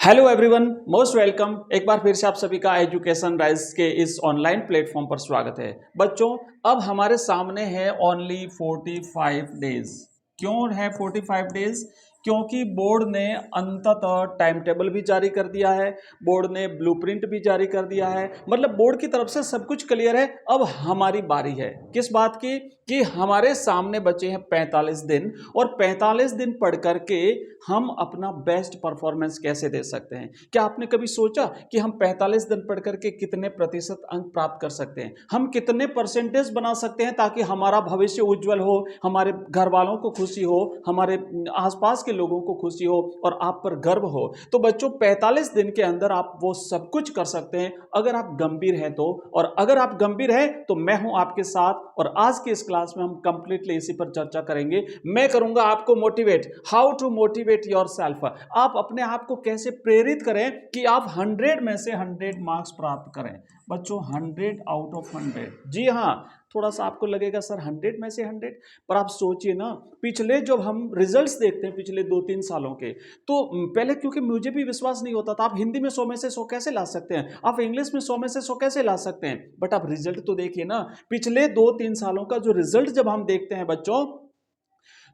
Hello everyone, most welcome. एक बार फिर से आप सभी का एजुकेशन राइज के इस ऑनलाइन प्लेटफॉर्म पर स्वागत है। बच्चों, अब हमारे सामने है ओनली 45 डेज। क्यों है 45 डेज? क्योंकि बोर्ड ने अंततः टाइम टेबल भी जारी कर दिया है, बोर्ड ने ब्लूप्रिंट भी जारी कर दिया है। मतलब बोर्ड की तरफ से सब कुछ क्लियर है। अब हमारी बारी है किस बात की कि हमारे सामने बचे हैं 45 दिन, और 45 दिन पढ़ करके हम अपना बेस्ट परफॉर्मेंस कैसे दे सकते हैं। क्या आपने कभी सोचा कि हम 45 दिन पढ़ करके कितने प्रतिशत अंक प्राप्त कर सकते हैं, हम कितने परसेंटेज बना सकते हैं ताकि हमारा भविष्य उज्जवल हो, हमारे घर वालों को खुशी हो, हमारे आसपास के लोगों को खुशी हो और आप पर गर्व हो। तो बच्चों, 45 दिन के अंदर आप वो सब कुछ कर सकते हैं अगर आप गंभीर हैं तो। और अगर आप गंभीर हैं तो मैं हूं आपके साथ, और आज की इस क्लास में हम कंप्लीटली इसी पर चर्चा करेंगे। मैं करूंगा आपको motivate, how to motivate yourself. आप अपने आप को कैसे प्रेरित करें कि आप 100 में से 100 मार्क्स प्राप्त करें। बच्चों, 100 आउट ऑफ 100, जी हाँ। थोड़ा सा आपको लगेगा सर 100 में से 100, पर आप सोचिए ना, पिछले जब हम रिजल्ट्स देखते हैं पिछले 2-3 सालों के, तो पहले क्योंकि मुझे भी विश्वास नहीं होता था, आप हिंदी में 100 में से 100 कैसे ला सकते हैं, आप इंग्लिश में 100 में से 100 कैसे ला सकते हैं। बट आप रिजल्ट तो देखिए ना, पिछले 2-3 सालों का जो रिजल्ट जब हम देखते हैं बच्चों,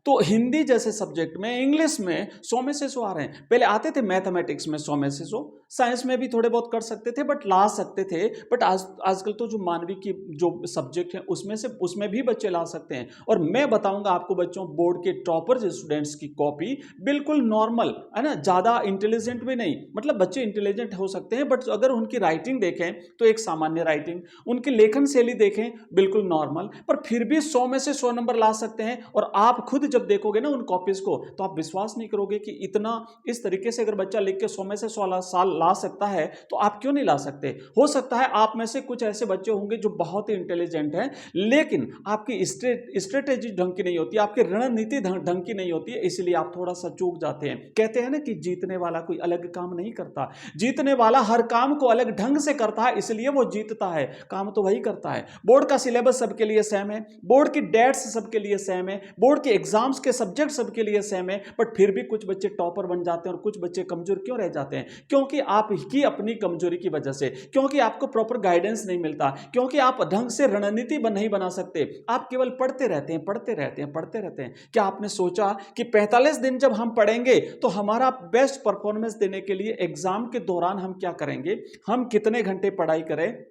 तो हिंदी जैसे सब्जेक्ट में, इंग्लिश में 100 में से 100 आ रहे हैं। पहले आते थे मैथमेटिक्स में 100 में से 100, साइंस में भी थोड़े बहुत कर सकते थे बट ला सकते थे। बट आजकल तो जो मानवीय की जो सब्जेक्ट है उसमें भी बच्चे ला सकते हैं। और मैं बताऊंगा आपको बच्चों, बोर्ड के टॉपर स्टूडेंट्स की कॉपी बिल्कुल नॉर्मल है ना, ज्यादा इंटेलिजेंट भी नहीं। मतलब बच्चे इंटेलिजेंट हो सकते हैं बट अगर उनकी राइटिंग देखें तो एक सामान्य राइटिंग, उनकी लेखन शैली देखें बिल्कुल नॉर्मल, पर फिर भी 100 में से 100 नंबर ला सकते हैं। और आप खुद जब देखोगे ना उन कॉपीज को, तो आप विश्वास नहीं करोगे कि इतना इस तरीके से अगर बच्चा लिख के 100 में से 100 साल ला सकता है तो आप क्यों नहीं ला सकते। हो सकता है आप में से कुछ ऐसे बच्चे होंगे जो बहुत ही इंटेलिजेंट हैं, लेकिन आपकी स्ट्रेटेजी ढंग की नहीं होती, आपकी रणनीति ढंग की नहीं होती है, इसलिए आप थोड़ा सा चूक जाते हैं। कहते हैं ना कि जीतने वाला कोई अलग काम नहीं करता, जीतने वाला हर काम को अलग ढंग से करता है, इसलिए वो जीतता है। काम तो वही करता है। बोर्ड का सिलेबस सबके लिए सेम है, बोर्ड की डेट्स सबके लिए सेम है, बोर्ड के एग्जाम्स के सब्जेक्ट सबके लिए सेम है, बट फिर भी कुछ बच्चे टॉपर बन जाते हैं और कुछ बच्चे कमजोर क्यों रह जाते हैं? क्योंकि आप की अपनी कमजोरी की वजह से, क्योंकि आपको प्रॉपर गाइडेंस नहीं मिलता, क्योंकि आप ढंग से रणनीति नहीं बना सकते। आप केवल पढ़ते रहते हैं, पढ़ते रहते हैं, पढ़ते रहते हैं। क्या आपने सोचा कि 45 दिन जब हम पढ़ेंगे तो हमारा बेस्ट परफॉर्मेंस देने के लिए एग्जाम के दौरान हम क्या करेंगे, हम कितने घंटे पढ़ाई करें?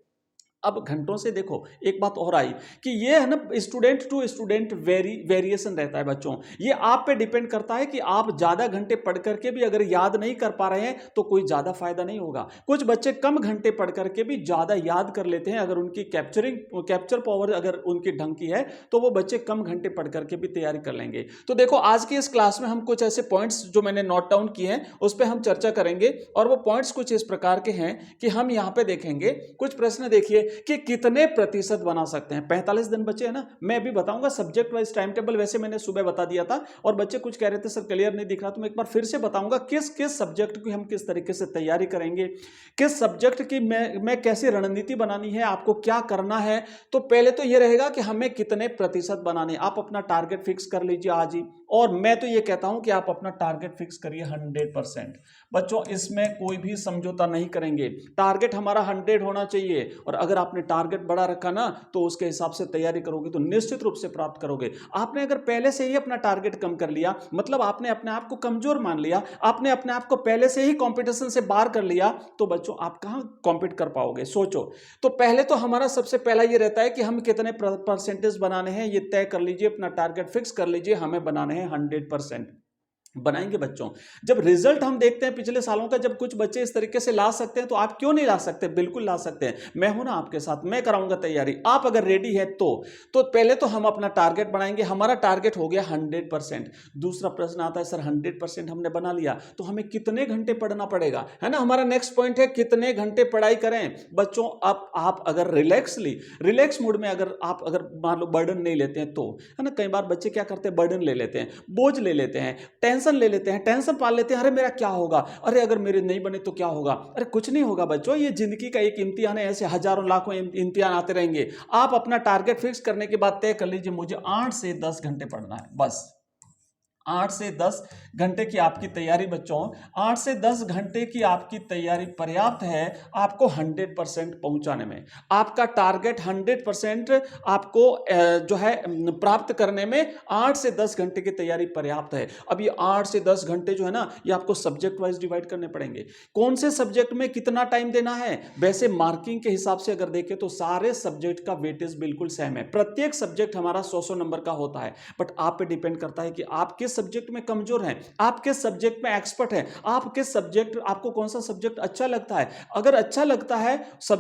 अब घंटों से देखो, एक बात और आई कि ये है ना, स्टूडेंट टू स्टूडेंट वेरिएशन रहता है बच्चों। ये आप पे डिपेंड करता है कि आप ज्यादा घंटे पढ़ करके भी अगर याद नहीं कर पा रहे हैं तो कोई ज्यादा फायदा नहीं होगा। कुछ बच्चे कम घंटे पढ़ करके भी ज्यादा याद कर लेते हैं, अगर उनकी कैप्चर पावर अगर उनकी ढंग की है तो वो बच्चे कम घंटे पढ़ करके भी तैयारी कर लेंगे। तो देखो, आज की इस क्लास में हम कुछ ऐसे पॉइंट्स जो मैंने नोट डाउन किए हैं उस पर हम चर्चा करेंगे। और वो पॉइंट्स कुछ इस प्रकार के हैं कि हम यहां पे देखेंगे कुछ प्रश्न, देखिए कि कितने प्रतिशत बना सकते हैं। 45 दिन बचे हैं ना, मैं भी बताऊंगा सब्जेक्ट वाइज टाइम टेबल, वैसे मैंने सुबह बता दिया था और बच्चे कुछ कह रहे थे सर क्लियर नहीं दिख रहा, तो मैं एक बार फिर से बताऊंगा किस किस सब्जेक्ट की हम किस तरीके से तैयारी करेंगे, किस सब्जेक्ट की मैं कैसी रणनीति बनानी है, आपको क्या करना है। तो पहले तो यह रहेगा कि हमें कितने प्रतिशत बनाने, आप अपना टारगेट फिक्स कर लीजिए आज ही। और मैं तो यह कहता हूं कि आप अपना टारगेट फिक्स करिए 100%। बच्चों, इसमें कोई भी समझौता नहीं करेंगे, टारगेट हमारा 100 होना चाहिए। और अगर आपने टारगेट बड़ा रखा ना तो उसके हिसाब से तैयारी करोगे तो निश्चित रूप से प्राप्त करोगे। आपने अगर पहले से ही अपना टारगेट कम कर लिया, मतलब आपने अपने आप को कमजोर मान लिया, आपने अपने आप को पहले से ही कंपटीशन से बाहर कर लिया, तो बच्चों आप कहां कॉम्पीट कर पाओगे, सोचो। तो पहले तो हमारा सबसे पहला ये रहता है कि हम कितने परसेंटेज बनाने हैं, ये तय कर लीजिए, अपना टारगेट फिक्स कर लीजिए, हमें बनाने हैं 100%। बनाएंगे बच्चों। जब रिजल्ट हम देखते हैं पिछले सालों का, जब कुछ बच्चे इस तरीके से ला सकते हैं तो आप क्यों नहीं ला सकते? बिल्कुल ला सकते हैं। मैं हूं ना आपके साथ, मैं कराऊंगा तैयारी, आप अगर रेडी है तो पहले तो हम अपना टारगेट बनाएंगे। हमारा टारगेट हो गया 100%। दूसरा प्रश्न आता है सर 100% हमने बना लिया तो हमें कितने घंटे पढ़ना पड़ेगा, है ना। हमारा नेक्स्ट पॉइंट है कितने घंटे पढ़ाई करें। बच्चों, अब आप अगर रिलैक्स मूड में अगर मान लो बर्डन नहीं लेते हैं तो, है ना। कई बार बच्चे क्या करते हैं, बर्डन ले लेते हैं, बोझ ले लेते हैं, टेंशन ले लेते हैं, टेंशन पाल लेते हैं। अरे मेरा क्या होगा, अरे अगर मेरे नहीं बने तो क्या होगा। अरे कुछ नहीं होगा बच्चों, ये जिंदगी का एक इम्तिहान है, ऐसे हजारों लाखों इम्तिहान आते रहेंगे। आप अपना टारगेट फिक्स करने के बाद तय कर लीजिए मुझे 8 से 10 घंटे पढ़ना है, बस 8 से 10 घंटे की आपकी तैयारी बच्चों, 8 से 10 घंटे की आपकी तैयारी पर्याप्त है आपको 100% पहुंचाने में। आपका टारगेट 100% आपको जो है प्राप्त करने में 8 से 10 घंटे की तैयारी पर्याप्त है। अब ये 8 से 10 घंटे जो है ना, ये आपको सब्जेक्ट वाइज डिवाइड करने पड़ेंगे। कौन से सब्जेक्ट में कितना टाइम देना है? वैसे मार्किंग के हिसाब से अगर देखें तो सारे सब्जेक्ट का वेटेज बिल्कुल सेम है। प्रत्येक सब्जेक्ट हमारा 100 नंबर का होता है, बट आप पे डिपेंड करता है कि आप किस सब्जेक्ट में कमजोर हैं, आप किस सब्जेक्ट में एक्सपर्ट हैं, आप किस सब्जेक्ट, आपको कौन सा सब्जेक्ट अच्छा लगता है। अगर अच्छा लगता है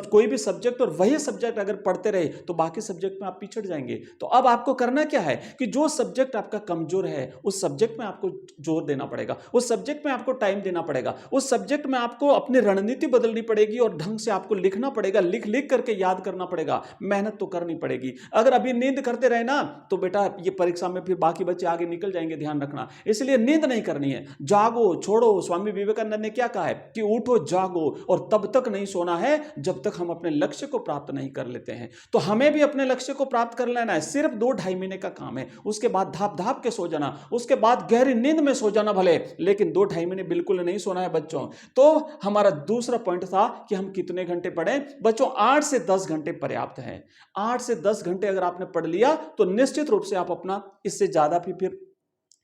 कोई भी सब्जेक्ट और वही सब्जेक्ट अगर पढ़ते रहे तो बाकी सब्जेक्ट में आप पिछड़ जाएंगे। तो अब आपको करना क्या है कि जो सब्जेक्ट आपका कमजोर है उस सब्जेक्ट में आपको जोर देना पड़ेगा, उस सब्जेक्ट में आपको टाइम देना पड़ेगा, उस सब्जेक्ट में आपको अपनी रणनीति बदलनी पड़ेगी और ढंग से आपको लिखना पड़ेगा, लिख लिख करके याद करना पड़ेगा, मेहनत तो करनी पड़ेगी। अगर अभी नींद करते रहे ना तो बेटा ये परीक्षा में फिर बाकी बच्चे आगे निकल जाएंगे, ध्यान रखना। इसलिए नींद नहीं करनी है, जागो, छोड़ो। स्वामी विवेकानंद ने क्या कहा है कि उठो, जागो और तब तक नहीं सोना है जब तक हम अपने लक्ष्य को प्राप्त नहीं कर लेते हैं। तो हमें भी अपने लक्ष्य को प्राप्त कर लेना है, सिर्फ 2-2.5 महीने का काम है। उसके बाद धाप धाप के सो जाना, उसके बाद गहरी नींद में सो जाना भले, लेकिन 2-2.5 महीने बिल्कुल नहीं सोना है बच्चों। तो हमारा दूसरा पॉइंट था कि हम कितने घंटे पढ़ें बच्चों। 8 से 10 घंटे पर्याप्त है। 8 से 10 घंटे अगर आपने पढ़ लिया तो निश्चित रूप से आप अपना इससे ज्यादा फिर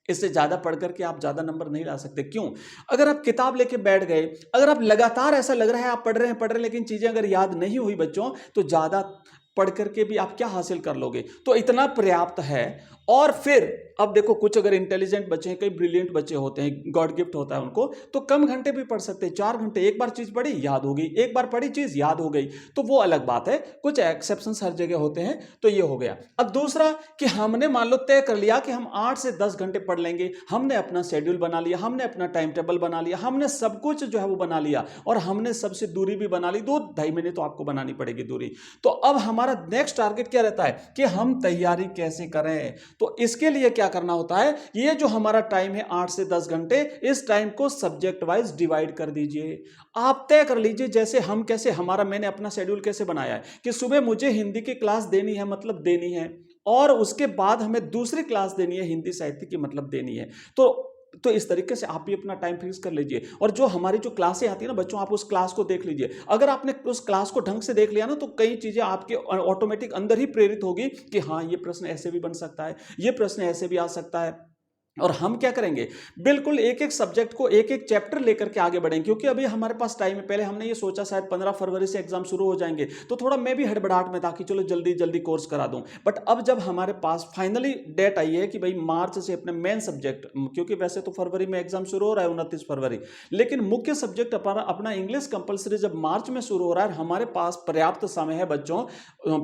इससे ज्यादा पढ़ करके आप ज्यादा नंबर नहीं ला सकते। क्यों? अगर आप किताब लेके बैठ गए, अगर आप लगातार ऐसा लग रहा है आप पढ़ रहे हैं लेकिन चीजें अगर याद नहीं हुई बच्चों, तो ज्यादा पढ़ करके भी आप क्या हासिल कर लोगे? तो इतना पर्याप्त है। और फिर अब देखो, कुछ अगर इंटेलिजेंट बच्चे हैं, कई ब्रिलियंट बच्चे होते हैं, गॉड गिफ्ट होता है उनको, तो कम घंटे भी पढ़ सकते हैं। 4 घंटे, एक बार चीज पढ़ी याद हो गई, एक बार पढ़ी चीज याद हो गई, तो वो अलग बात है। कुछ एक्सेप्शंस हर जगह होते हैं। तो ये हो गया। अब दूसरा कि हमने मान लो तय कर लिया कि हम 8 से 10 घंटे पढ़ लेंगे, हमने अपना शेड्यूल बना लिया, हमने अपना टाइम टेबल बना लिया, हमने सब कुछ जो है वो बना लिया, और हमने सबसे दूरी भी बना ली। 2-2.5 महीने तो आपको बनानी पड़ेगी दूरी। तो अब हमारा नेक्स्ट टारगेट क्या रहता है कि हम तैयारी कैसे करें। तो इसके लिए क्या करना होता है, ये जो हमारा टाइम है 8 से 10 घंटे, इस टाइम को सब्जेक्ट वाइज डिवाइड कर दीजिए। आप तय कर लीजिए, जैसे हम कैसे, मैंने अपना शेड्यूल कैसे बनाया है कि सुबह मुझे हिंदी की क्लास देनी है, मतलब देनी है, और उसके बाद हमें दूसरी क्लास देनी है हिंदी साहित्य की, मतलब देनी है। तो इस तरीके से आप भी अपना टाइम फिक्स कर लीजिए। और जो हमारी जो क्लासें आती है ना बच्चों, आप उस क्लास को देख लीजिए। अगर आपने उस क्लास को ढंग से देख लिया ना, तो कई चीजें आपके ऑटोमेटिक अंदर ही प्रेरित होगी कि हाँ, ये प्रश्न ऐसे भी बन सकता है, ये प्रश्न ऐसे भी आ सकता है। और हम क्या करेंगे, बिल्कुल एक एक सब्जेक्ट को, एक एक चैप्टर लेकर के आगे बढ़ेंगे, क्योंकि अभी हमारे पास टाइम है। पहले हमने ये सोचा शायद 15 फरवरी से एग्जाम शुरू हो जाएंगे, तो थोड़ा मैं भी हड़बड़ाहट में था कि चलो जल्दी जल्दी कोर्स करा दूं। बट अब जब हमारे पास फाइनली डेट आई है कि भाई मार्च से अपने मेन सब्जेक्ट, क्योंकि वैसे तो फरवरी में एग्जाम शुरू हो रहा है 29 फरवरी, लेकिन मुख्य सब्जेक्ट अपना इंग्लिश कंपलसरी जब मार्च में शुरू हो रहा है, हमारे पास पर्याप्त समय है बच्चों,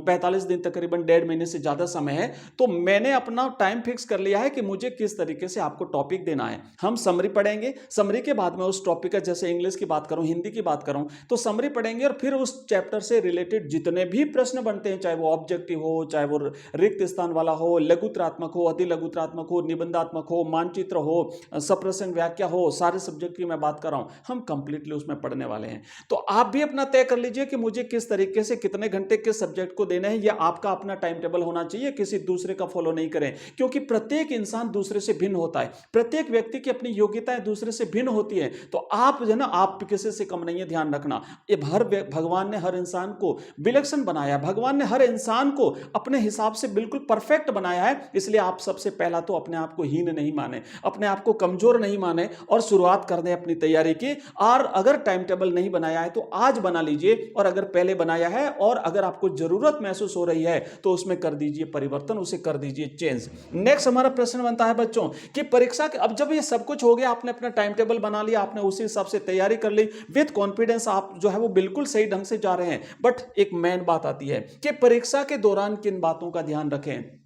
45 दिन, तकरीबन 1.5 महीने से ज्यादा समय है। तो मैंने अपना टाइम फिक्स कर लिया है कि मुझे किस तरीके से आपको टॉपिक देना है। हम समरी पढ़ेंगे, समरी के बाद में उस टॉपिक का, जैसे इंग्लिश की बात करूं, हिंदी की बात करूं, तो समरी पढ़ेंगे, और फिर उस चैप्टर से रिलेटेड जितने भी प्रश्न बनते हैं, चाहे वो ऑब्जेक्टिव हो, चाहे वो रिक्त स्थान वाला हो, लघुत्रात्मक हो, अति लघुत्रात्मक हो, निबंधात्मक हो, मानचित्र हो, सप्रश्न व्याख्या हो, सारे सब्जेक्ट की मैं बात कर रहा हूं, हम कंप्लीटली उसमें पढ़ने वाले हैं। तो आप भी अपना तय कर लीजिए कि मुझे किस तरीके से कितने घंटे किस सब्जेक्ट को देना है। यह आपका अपना टाइम टेबल होना चाहिए, किसी दूसरे का फॉलो नहीं करें, क्योंकि प्रत्येक इंसान दूसरे से भिन्न होता है, प्रत्येक व्यक्ति की अपनी योग्यताएं दूसरे से भिन्न होती है। तो आप जो है ना, आप किसी से कम नहीं है, ध्यान रखना। ये भगवान ने हर इंसान को विलक्षण बनाया है, भगवान ने हर इंसान को अपने हिसाब से बिल्कुल परफेक्ट बनाया है। इसलिए आप सबसे पहला तो अपने आप को हीन नहीं माने, अपने आप को कमजोर नहीं माने, और शुरुआत कर दें अपनी तैयारी की। और अगर टाइम टेबल नहीं बनाया है तो आज बना लीजिए, और अगर पहले बनाया है और अगर आपको जरूरत महसूस हो रही है तो उसमें कर दीजिए परिवर्तन, उसे कर दीजिए चेंज। नेक्स्ट हमारा प्रश्न बनता है बच्चों कि परीक्षा के, अब जब ये सब कुछ हो गया, आपने अपना टाइम टेबल बना लिया, आपने उसी हिसाब से तैयारी कर ली, विद कॉन्फिडेंस आप जो है वो बिल्कुल सही ढंग से जा रहे हैं। बट एक मेन बात आती है कि परीक्षा के दौरान किन बातों का ध्यान रखें।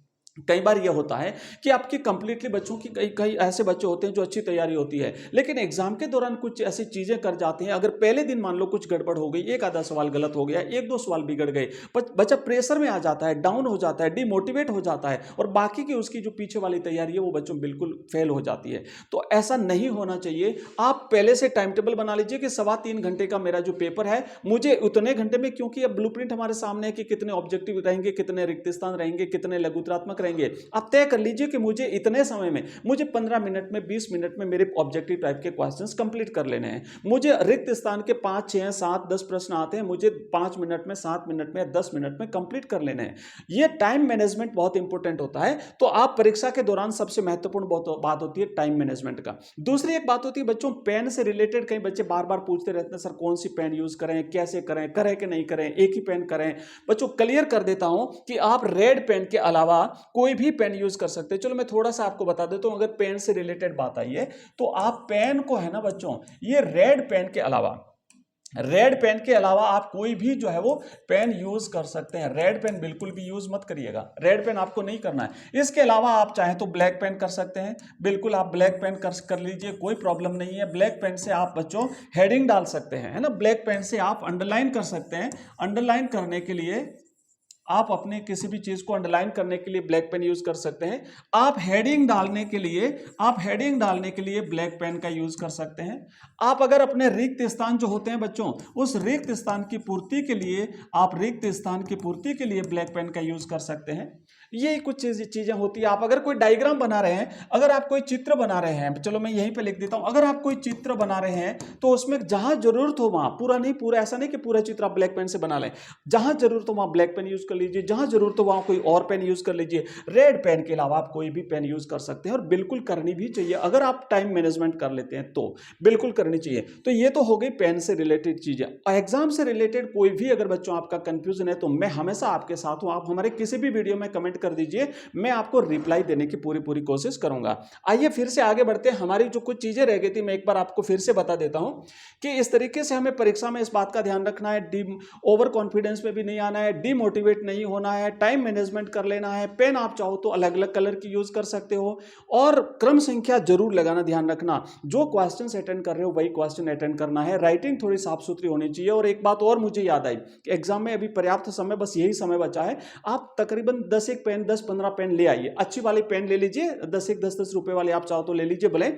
कई बार यह होता है कि आपकी कंप्लीटली बच्चों की, कई ऐसे बच्चे होते हैं जो अच्छी तैयारी होती है, लेकिन एग्जाम के दौरान कुछ ऐसी चीजें कर जाते हैं। अगर पहले दिन मान लो कुछ गड़बड़ हो गई, एक आधा सवाल गलत हो गया, 1-2 सवाल बिगड़ गए, बच्चा प्रेशर में आ जाता है, डाउन हो जाता है, डिमोटिवेट हो जाता है, और बाकी की उसकी जो पीछे वाली तैयारी है वो बच्चों बिल्कुल फेल हो जाती है। तो ऐसा नहीं होना चाहिए। आप पहले से टाइम टेबल बना लीजिए कि 3.25 घंटे का मेरा जो पेपर है, मुझे उतने घंटे में, क्योंकि अब ब्लूप्रिंट हमारे सामने है कि कितने ऑब्जेक्टिव रहेंगे, कितने रिक्त स्थान रहेंगे, कितने लघुत्रात्मक करेंगे, आप तय कर लीजिए कि मुझे इतने समय में, मुझे 15 मिनट में, 20 मिनट में मेरे ऑब्जेक्टिव टाइप के क्वेश्चंस कंप्लीट कर लेने हैं। मुझे रिक्त स्थान के 5, 6, 7, 10 प्रश्न आते हैं, मुझे 5 मिनट में, 7 मिनट में, 10 मिनट में कंप्लीट कर लेने हैं। ये टाइम मैनेजमेंट बहुत इंपॉर्टेंट होता है। तो आप परीक्षा के दौरान सबसे महत्वपूर्ण बात होती है टाइम मैनेजमेंट का। दूसरी एक बात होती है बच्चों, पेन से रिलेटेड कई बच्चे बार बार पूछते रहते हैं, सर कौन सी पेन यूज करें, कैसे करें, करें कि नहीं करें, एक ही पेन करें। बच्चों क्लियर कर देता हूं कि आप रेड पेन के अलावा कोई भी पेन यूज कर सकते हैं। चलो मैं थोड़ा सा आपको बता देता हूं, अगर पेन से रिलेटेड बात आई है तो आप पेन को है ना बच्चों, ये रेड पेन के अलावा आप कोई भी जो है वो पेन यूज कर सकते हैं। रेड पेन बिल्कुल भी यूज मत करिएगा, रेड पेन आपको नहीं करना है। इसके अलावा आप चाहें तो ब्लैक पेन कर सकते हैं, बिल्कुल आप ब्लैक पेन कर लीजिए, कोई प्रॉब्लम नहीं है। ब्लैक पेन से आप बच्चों हेडिंग डाल सकते हैं, है ना। ब्लैक पेन से आप अंडरलाइन कर सकते हैं। अंडरलाइन करने के लिए आप अपने किसी भी चीज को अंडरलाइन करने के लिए ब्लैक पेन यूज कर सकते हैं। आप हेडिंग डालने के लिए ब्लैक पेन का यूज कर सकते हैं। आप अगर अपने रिक्त स्थान जो होते हैं बच्चों, उस रिक्त स्थान की पूर्ति के लिए ब्लैक पेन का यूज कर सकते हैं। ये कुछ चीजें होती है। आप अगर कोई डायग्राम बना रहे हैं, अगर आप कोई चित्र बना रहे हैं, चलो मैं यहीं पे लिख देता हूं, अगर आप कोई चित्र बना रहे हैं तो उसमें जहां जरूरत हो वहां, पूरा ऐसा नहीं कि पूरा चित्र आप ब्लैक पेन से बना लें, जहां जरूरत हो वहां ब्लैक पेन यूज कर लीजिए, जहां जरूरत हो वहां कोई और पेन यूज कर लीजिए। रेड पेन के अलावा आप कोई भी पेन यूज कर सकते हैं और बिल्कुल करनी भी चाहिए। अगर आप टाइम मैनेजमेंट कर लेते हैं तो बिल्कुल करनी चाहिए। तो ये तो हो गई पेन से रिलेटेड चीजें। एग्जाम से रिलेटेड कोई भी अगर बच्चों आपका कंफ्यूजन है तो मैं हमेशा आपके साथ हूं। आप हमारे किसी भी वीडियो में कमेंट कर दीजिए, मैं आपको रिप्लाई देने की पूरी कोशिश करूंगा। आइए फिर से आगे बढ़ते हैं। हमारी जो कुछ चीजें रह गई थी मैं एक बार आपको फिर से बता देता हूं कि इस तरीके से हमें परीक्षा में इस बात का ध्यान रखना है, ओवर कॉन्फिडेंस में भी नहीं आना है, डीमोटिवेट नहीं होना है, टाइम मैनेजमेंट कर लेना है। पेन आप चाहो तो अलग अलग कलर की यूज कर सकते हो और क्रम संख्या जरूर लगाना, ध्यान रखना। जो क्वेश्चन अटेंड कर रहे हो वही क्वेश्चन अटेंड करना है। राइटिंग थोड़ी साफ सुथरी होनी चाहिए। और एक बात और मुझे याद आई कि एग्जाम में अभी पर्याप्त समय, बस यही समय बचा है। आप तकरीबन 10-15 पेन ले आइए, अच्छी वाली पेन ले लीजिए, 10 रुपए वाले आप चाहो तो ले लीजिए भले।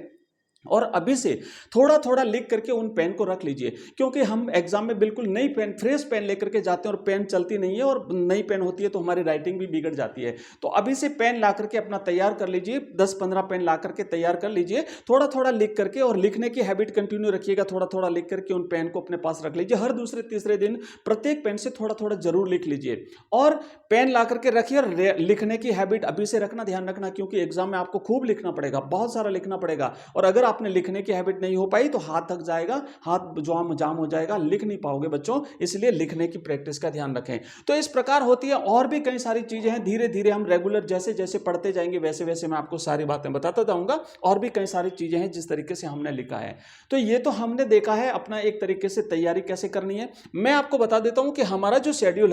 और अभी से थोड़ा थोड़ा लिख करके उन पेन को रख लीजिए, क्योंकि हम एग्जाम में बिल्कुल नई पेन, फ्रेश पेन लेकर के जाते हैं और पेन चलती नहीं है, और नई पेन होती है तो हमारी राइटिंग भी बिगड़ जाती है। तो अभी से पेन ला करके अपना तैयार कर लीजिए, 10-15 पेन ला करके तैयार कर लीजिए, थोड़ा थोड़ा लिख करके, और लिखने की हैबिट कंटिन्यू रखिएगा। थोड़ा थोड़ा लिख करके उन पेन को अपने पास रख लीजिए। हर दूसरे तीसरे दिन प्रत्येक पेन से थोड़ा थोड़ा जरूर लिख लीजिए, और पेन ला करके रखिए। और लिखने की हैबिट अभी से रखना, ध्यान रखना, क्योंकि एग्जाम में आपको खूब लिखना पड़ेगा, बहुत सारा लिखना पड़ेगा। और अगर आपने लिखने की हैबिट नहीं हो पाई तो हाथ थक जाएगा, हाथ जाम हो जाएगा, लिख नहीं पाओगे बच्चों। इसलिए लिखने की प्रैक्टिस का ध्यान रखें। तो इस प्रकार होती है। और भी कई सारी चीजें हैं, धीरे धीरे हम रेगुलर जैसे जैसे पढ़ते जाएंगे वैसे वैसे मैं आपको सारी बातें बताता जाऊंगा। और भी कई सारी चीजें हैं जिस तरीके से हमने लिखा है। तो ये तो हमने देखा है अपना एक तरीके से तैयारी कैसे करनी है। मैं आपको बता देता हूं कि हमारा जो शेड्यूल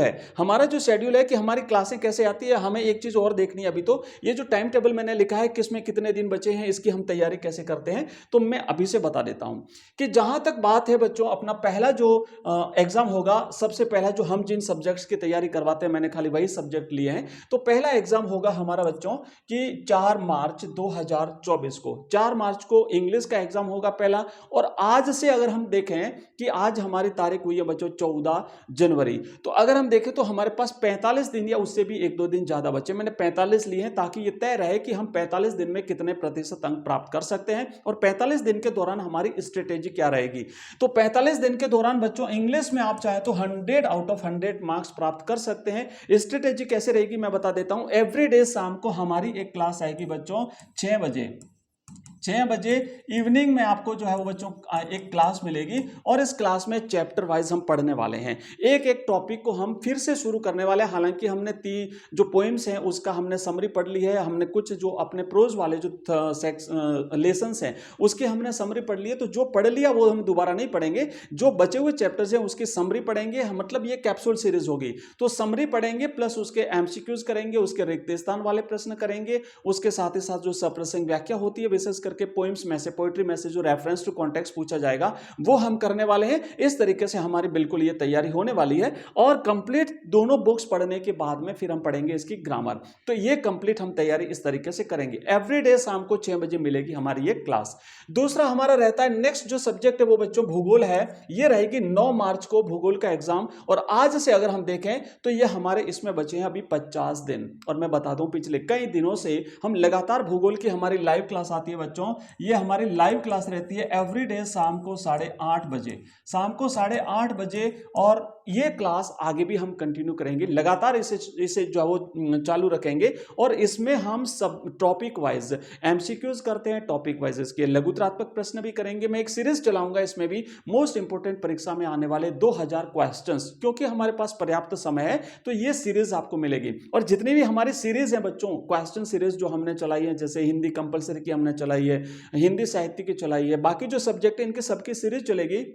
है कि हमारी क्लासें कैसे आती है। हमें एक चीज और देखनी है अभी, तो ये जो टाइम टेबल मैंने लिखा है किसमें कितने दिन बचे हैं, इसकी हम तैयारी कैसे करते हैं, तो मैं अभी से बता देता हूं कि जहां तक बात है बच्चों, अपना पहला जो एग्जाम होगा, सबसे पहला जो हम जिन सब्जेक्ट्स की तैयारी करवाते हैं, मैंने खाली वही सब्जेक्ट लिए हैं। तो पहला एग्जाम होगा हमारा बच्चों कि 4 मार्च 2024 को, 4 मार्च को इंग्लिश का एग्जाम होगा पहला। और आज से अगर हम देखें कि आज हमारी तारीख हुई है बच्चों 14 जनवरी, तो अगर हम देखें तो हमारे पास 45 दिन या उससे भी 1-2 दिन ज्यादा बचे। मैंने 45 लिए हैं ताकि यह तय रहे कि हम 45 दिन में कितने प्रतिशत अंक प्राप्त कर सकते हैं, और 45 दिन के दौरान हमारी स्ट्रेटेजी क्या रहेगी। तो 45 दिन के दौरान बच्चों इंग्लिश में आप चाहे तो 100 आउट ऑफ 100 मार्क्स प्राप्त कर सकते हैं। स्ट्रेटेजी कैसे रहेगी मैं बता देता हूं। एवरीडे शाम को हमारी एक क्लास आएगी बच्चों 6 बजे इवनिंग में आपको जो है वो बच्चों एक क्लास मिलेगी, और इस क्लास में चैप्टर वाइज हम पढ़ने वाले हैं। एक एक टॉपिक को हम फिर से शुरू करने वाले हैं। हालांकि हमने जो पोइम्स हैं उसका हमने समरी पढ़ ली है, हमने कुछ जो अपने प्रोज वाले जो लेसन्स हैं उसके हमने समरी पढ़ ली है। तो जो पढ़ लिया वो हम दोबारा नहीं पढ़ेंगे, जो बचे हुए चैप्टर्स हैं उसकी समरी पढ़ेंगे। मतलब ये कैप्सूल सीरीज होगी, तो समरी पढ़ेंगे प्लस उसके एमसीक्यूज करेंगे, उसके रिक्त स्थान वाले प्रश्न करेंगे, उसके साथ ही साथ जो सप्रसंग व्याख्या होती है विशेष करके पोइम्स में से, पोइट्री में से जो रेफरेंस टू कॉन्टेक्स्ट पूछा जाएगा वो हम करने वाले हैं। इस तरीके से हमारी बिल्कुल ये तैयारी होने वाली है। और कंप्लीट दोनों बुक्स पढ़ने के बाद में फिर हम पढ़ेंगे इसकी ग्रामर। तो ये कंप्लीट हम तैयारी इस तरीके से करेंगे। एवरीडे शाम को 6 बजे मिलेगी हमारी ये क्लास। दूसरा हमारा रहता है नेक्स्ट जो सब्जेक्ट है वो बच्चों भूगोल है। ये रहेगी 9 मार्च को भूगोल का एग्जाम। और आज से अगर हम देखें तो ये हमारे इसमें बचे हैं अभी 50 दिन। और मैं बता दूं पिछले कई दिनों से हम लगातार भूगोल की हमारी लाइव क्लास आती है बच्चों। ये हमारी लाइव क्लास रहती है एवरीडे शाम को 8:30 बजे, शाम को 8:30 बजे। और ये क्लास आगे भी हम कंटिन्यू करेंगे, लगातार इसे जो वो चालू रखेंगे। और इसमें हम सब टॉपिक वाइज एमसीक्यूज करते हैं, टॉपिक वाइज इसके लघुत्रात्मक प्रश्न भी करेंगे। मैं एक सीरीज चलाऊंगा इसमें भी, मोस्ट इंपोर्टेंट परीक्षा में आने वाले 2000 क्वेश्चंस, क्योंकि हमारे पास पर्याप्त समय है तो ये सीरीज आपको मिलेगी। और जितनी भी हमारी सीरीज है बच्चों, क्वेश्चन सीरीज जो हमने चलाई है, जैसे हिंदी कंपलसरी की हमने चलाई है, हिंदी साहित्य की चलाई है, बाकी जो सब्जेक्ट है इनकी सबकी सीरीज चलेगी।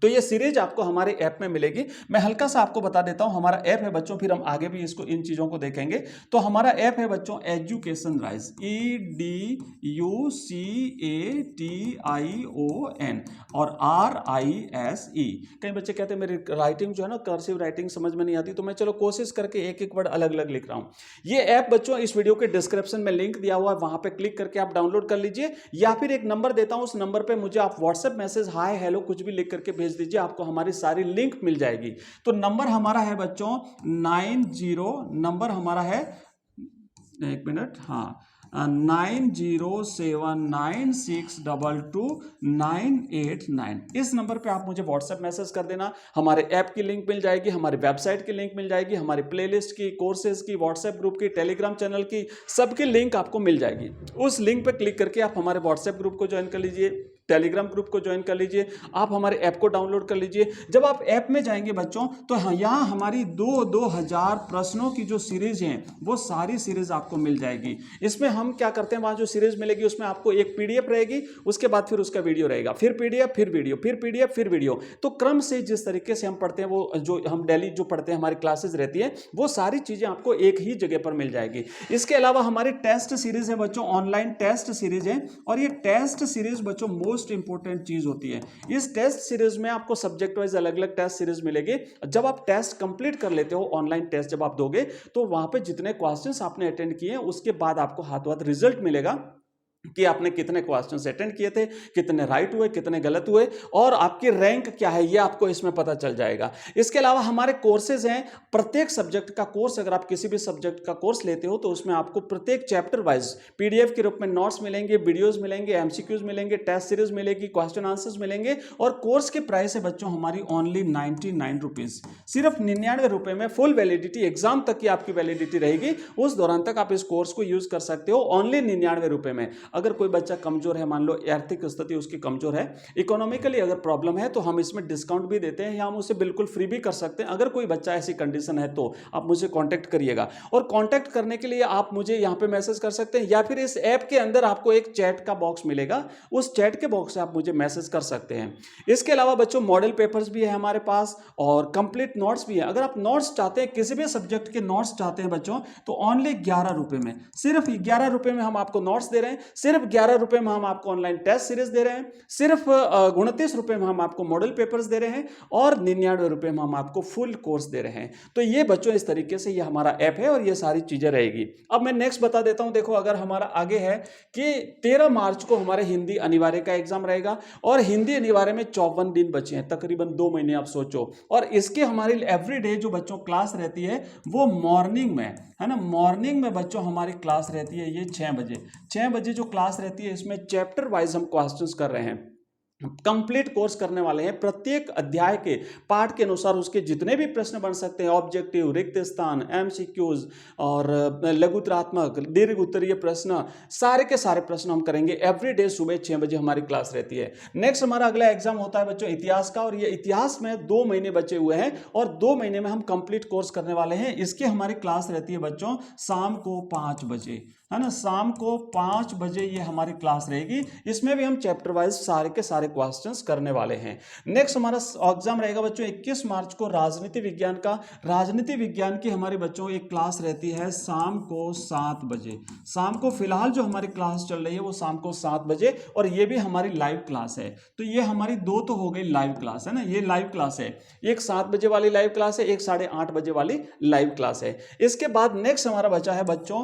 तो ये सीरीज आपको हमारे ऐप में मिलेगी। मैं हल्का सा आपको बता देता हूं, हमारा ऐप है बच्चों, फिर हम आगे भी इसको इन चीजों को देखेंगे। तो हमारा ऐप है बच्चों एजुकेशन राइज, EDUCATION और RISE। कई बच्चे कहते हैं मेरी राइटिंग जो है ना, कर्सिव राइटिंग समझ में नहीं आती, तो मैं चलो कोशिश करके एक एक वर्ड अलग अलग लिख रहा हूं। ये ऐप बच्चों इस वीडियो के डिस्क्रिप्शन में लिंक दिया हुआ है, वहां पे क्लिक करके आप डाउनलोड कर लीजिए। या फिर एक नंबर देता हूं, उस नंबर पे मुझे आप व्हाट्सएप मैसेज हाय हेलो कुछ भी लिख करके भेज दीजिए, आपको हमारी सारी लिंक मिल जाएगी। तो नंबर हमारा है बच्चों 90, नंबर हमारा है, एक मिनट, हाँ, 9079622989। इस नंबर पे आप मुझे व्हाट्सएप मैसेज कर देना। हमारे ऐप की लिंक मिल जाएगी, हमारी वेबसाइट की लिंक मिल जाएगी, हमारी प्लेलिस्ट की, कोर्सेज की, व्हाट्सएप ग्रुप की, टेलीग्राम चैनल की, सबकी लिंक आपको मिल जाएगी। उस लिंक पे क्लिक करके आप हमारे व्हाट्सएप ग्रुप को ज्वाइन कर लीजिए, टेलीग्राम ग्रुप को ज्वाइन कर लीजिए, आप हमारे ऐप को डाउनलोड कर लीजिए। जब आप ऐप में जाएंगे बच्चों तो यहाँ हमारी 2000 प्रश्नों की जो सीरीज है वो सारी सीरीज आपको मिल जाएगी। इसमें हम क्या करते हैं, वहां जो सीरीज मिलेगी उसमें आपको एक पीडीएफ रहेगी, उसके बाद फिर उसका वीडियो रहेगा, फिर पीडीएफ, फिर वीडियो, फिर पीडीएफ, फिर वीडियो। तो क्रम से जिस तरीके से हम पढ़ते हैं, वो जो हम डेली जो पढ़ते हैं हमारी क्लासेज रहती है, वो सारी चीजें आपको एक ही जगह पर मिल जाएगी। इसके अलावा हमारी टेस्ट सीरीज है बच्चों, ऑनलाइन टेस्ट सीरीज है। और ये टेस्ट सीरीज बच्चों मोस्ट इंपोर्टेंट चीज होती है। इस टेस्ट सीरीज में आपको सब्जेक्ट वाइज अलग अलग टेस्ट सीरीज मिलेगी। जब आप टेस्ट कंप्लीट कर लेते हो, ऑनलाइन टेस्ट जब आप दोगे, तो वहां पे जितने क्वेश्चंस आपने अटेंड किए उसके बाद आपको हाथों हाथ रिजल्ट मिलेगा कि आपने कितने क्वेश्चंस अटेंड किए थे, कितने राइट हुए, कितने गलत हुए, और आपकी रैंक क्या है ये आपको इसमें पता चल जाएगा। इसके अलावा हमारे कोर्सेज हैं, प्रत्येक सब्जेक्ट का कोर्स, अगर आप किसी भी सब्जेक्ट का कोर्स लेते हो तो उसमें आपको प्रत्येक चैप्टर वाइज पीडीएफ के रूप में नोट्स मिलेंगे, वीडियोज मिलेंगे, एमसीक्यूज मिलेंगे, टेस्ट सीरीज मिलेगी, क्वेश्चन आंसर्स मिलेंगे। और कोर्स के प्राइस है बच्चों हमारी ओनली 99 रुपीज, सिर्फ 99 रुपए में फुल वैलिडिटी, एग्जाम तक की आपकी वैलिडिटी रहेगी, उस दौरान तक आप इस कोर्स को यूज कर सकते हो ओनली 99 रुपए में। अगर कोई बच्चा कमजोर है, मान लो आर्थिक स्थिति उसकी कमजोर है, इकोनॉमिकली अगर प्रॉब्लम है, तो हम इसमें डिस्काउंट भी देते हैं या हम उसे बिल्कुल फ्री भी कर सकते हैं। अगर कोई बच्चा ऐसी कंडीशन है तो आप मुझे कांटेक्ट करिएगा। और कांटेक्ट करने के लिए आप मुझे यहां पे मैसेज कर सकते हैं, या फिर इस ऐप के अंदर आपको एक चैट का बॉक्स मिलेगा, उस चैट के बॉक्स से आप मुझे मैसेज कर सकते हैं। इसके अलावा बच्चों मॉडल पेपर्स भी है हमारे पास और कंप्लीट नोट्स भी है। अगर आप नोट्स चाहते हैं, किसी भी सब्जेक्ट के नोट्स चाहते हैं बच्चों, तो ओनली 11 रुपए में, सिर्फ 11 रुपए में हम आपको नोट्स दे रहे हैं, सिर्फ 11 रुपए में हम आपको ऑनलाइन टेस्ट सीरीज दे रहे हैं, सिर्फ 29 रुपए में हम आपको मॉडल पेपर्स दे रहे हैं, और 99 रुपए में हम आपको फुल कोर्स दे रहे हैं। तो ये बच्चों इस तरीके से ये हमारा ऐप है और ये सारी चीजें रहेगी। अब मैं नेक्स्ट बता देता हूं, देखो अगर हमारा आगे है कि 13 मार्च को हमारे हिंदी अनिवार्य का एग्जाम रहेगा, और हिंदी अनिवार्य में 54 दिन बचे हैं, तकरीबन 2 महीने आप सोचो। और इसके हमारी एवरीडे जो बच्चों क्लास रहती है वो मॉर्निंग में है ना, मॉर्निंग में बच्चों हमारी क्लास रहती है ये 6 बजे जो क्लास रहती है, इसमें चैप्टर वाइज हम क्वेश्चंस कर रहे हैं, कंप्लीट कोर्स करने वाले हैं। प्रत्येक अध्याय के पाठ के अनुसार उसके जितने भी प्रश्न बन सकते हैं, ऑब्जेक्टिव, रिक्त स्थान, एमसीक्यूज और लघुत्रात्मक, दीर्घ उत्तरीय प्रश्न, सारे के सारे प्रश्न हम करेंगे। एवरीडे सुबह 6 बजे हमारी क्लास रहती है। नेक्स्ट हमारा अगला एग्जाम होता है बच्चों इतिहास का, और ये इतिहास में 2 महीने बचे हुए हैं और 2 महीने में हम कंप्लीट कोर्स करने वाले हैं। इसकी हमारी क्लास रहती है बच्चों शाम को 5 बजे, है ना, शाम को 5 बजे ये हमारी क्लास रहेगी। इसमें भी हम चैप्टर वाइज सारे के सारे क्वेश्चंस करने वाले हैं। नेक्स्ट हमारा एग्जाम रहेगा बच्चों 21 मार्च को राजनीति विज्ञान का। राजनीति विज्ञान की हमारे बच्चों एक क्लास रहती है शाम को 7 बजे। शाम को फिलहाल जो हमारी क्लास चल रही है वो शाम को 7 बजे, और ये भी हमारी लाइव क्लास है। तो ये हमारी दो तो हो गई लाइव क्लास है ना, ये लाइव क्लास है। एक 7 बजे वाली लाइव क्लास है, एक 8:30 बजे वाली लाइव क्लास है। इसके बाद नेक्स्ट हमारा बचा है बच्चों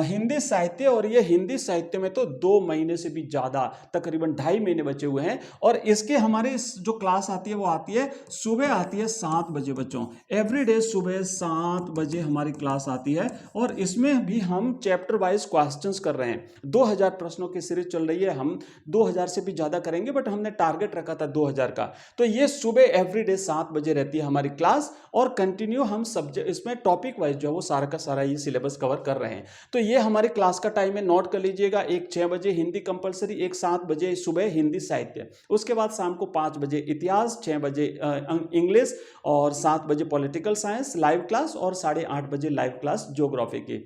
हिंदी साहित्य, और ये हिंदी साहित्य में तो 2 महीने से भी ज्यादा, तकरीबन 2.5 महीने बचे हुए हैं। और इसके हमारे जो क्लास आती है वो आती है सुबह, आती है 7 बजे बच्चों। एवरीडे सुबह 7 बजे हमारी क्लास आती है, और इसमें भी हम चैप्टर वाइज क्वेश्चंस कर रहे हैं। 2000 प्रश्नों की सीरीज चल रही है, हम 2000 से भी ज्यादा करेंगे, बट हमने टारगेट रखा था 2000 का। तो ये सुबह एवरीडे 7 बजे रहती है हमारी क्लास, और कंटिन्यू हम सब्जेक्ट इसमें टॉपिक वाइज जो है वो सारा का सारा ये सिलेबस कवर कर रहे हैं। तो ये हमारी क्लास का टाइम है, नोट कर लीजिएगा। एक 6 बजे हिंदी कंपलसरी, एक 7 बजे सुबह हिंदी साहित्य, उसके बाद शाम को 5 बजे इतिहास, 6 बजे इंग्लिश, और 7 बजे पॉलिटिकल साइंस लाइव क्लास, और 8:30 बजे लाइव क्लास ज्योग्राफी की।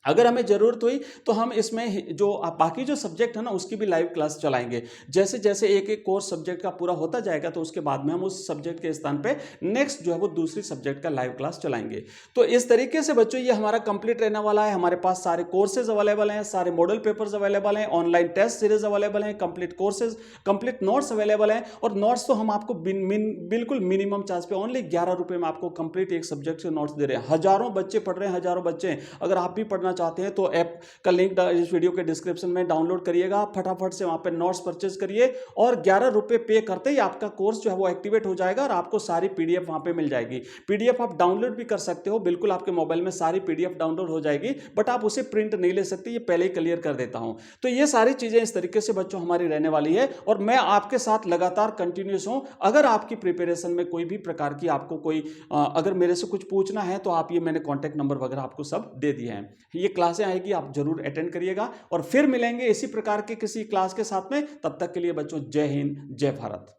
अगर हमें जरूरत हुई तो हम इसमें जो बाकी जो सब्जेक्ट है ना उसकी भी लाइव क्लास चलाएंगे। जैसे जैसे एक एक कोर्स सब्जेक्ट का पूरा होता जाएगा तो उसके बाद में हम उस सब्जेक्ट के स्थान पे नेक्स्ट जो है वो दूसरी सब्जेक्ट का लाइव क्लास चलाएंगे। तो इस तरीके से बच्चों ये हमारा कंप्लीट रहने वाला है। हमारे पास सारे कोर्सेज अवेलेबल हैं, सारे मॉडल पेपर्स अवेलेबल हैं, ऑनलाइन टेस्ट सीरीज अवेलेबल हैं, complete courses, complete notes available हैं। और नोट्स तो हम आपको बिल्कुल मिनिमम चार्ज पे ओनली 11 रुपये में आपको कंप्लीट एक सब्जेक्ट से नोट्स दे रहे हैं। हजारों बच्चे पढ़ रहे हैं, हजारों बच्चे। अगर आप भी पढ़ना चाहते हैं तो ऐप का लिंक इस वीडियो के डिस्क्रिप्शन में डाउनलोड करिएगा, आप फटाफट से वहां पे नोट्स परचेज करिए, और 11 रुपए पे करते ही आपका कोर्स जो है वो एक्टिवेट हो जाएगा, और आपको सारी पीडीएफ वहां पे मिल जाएगी। पीडीएफ आप डाउनलोड भी कर सकते हो, बिल्कुल आपके मोबाइल में सारी पीडीएफ डाउनलोड हो जाएगी, बट आप उसे प्रिंट नहीं ले सकते, ये पहले ही क्लियर कर देता हूं। तो ये सारी चीजें इस तरीके से बच्चों हमारी रहने वाली है, और मैं आपके साथ लगातार कंटिन्यूस हूं। अगर आपकी प्रिपरेशन में कोई भी प्रकार की आपको कोई अगर मेरे से कुछ पूछना है तो आप ये मैंने कॉन्टैक्ट नंबर वगैरह आपको सब दे दिए हैं। ये क्लासें आएगी, आप जरूर अटेंड करिएगा, और फिर मिलेंगे इसी प्रकार के किसी क्लास के साथ में। तब तक के लिए बच्चों जय हिंद, जय भारत।